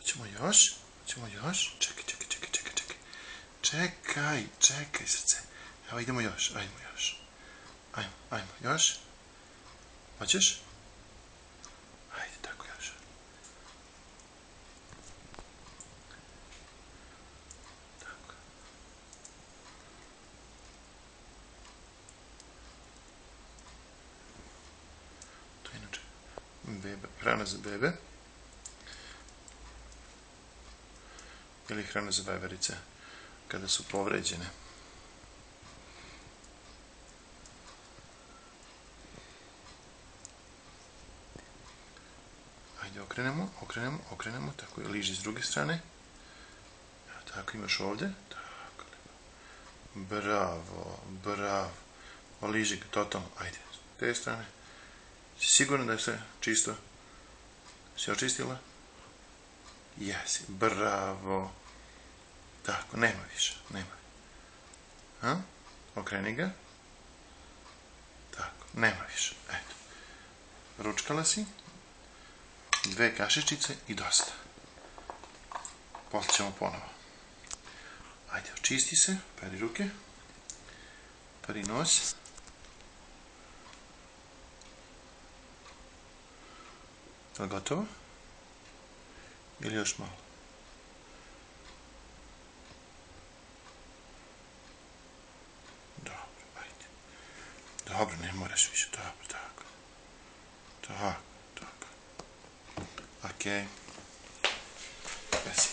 Hoćemo još. Čekaj. Čekaj srce. Evo idemo još, ajmo, još. Hoćeš? Ajde, tako još. Tako. To je inače hrana za bebe. Ili hrana za veverice kada su povređene. Ajde, okrenemo, tako je, liži s druge strane. Tako, imaš ovdje. Tako, bravo. Liži ga totalno, ajde, s te strane. Si sigurno da je sve čisto? Si očistila? Jesi, bravo. Tako, nema više. Okreni ga. Tako, nema više. Eto. Ručkala si. 2 kašičice i dosta. Posle ćemo ponovo. Ajde, očisti se. Peri ruke. Peri nos. Je li gotovo? Ili još malo? Dobro, ajde. Dobro, ne moraš više. Dobro, tako. Okej. Spasi.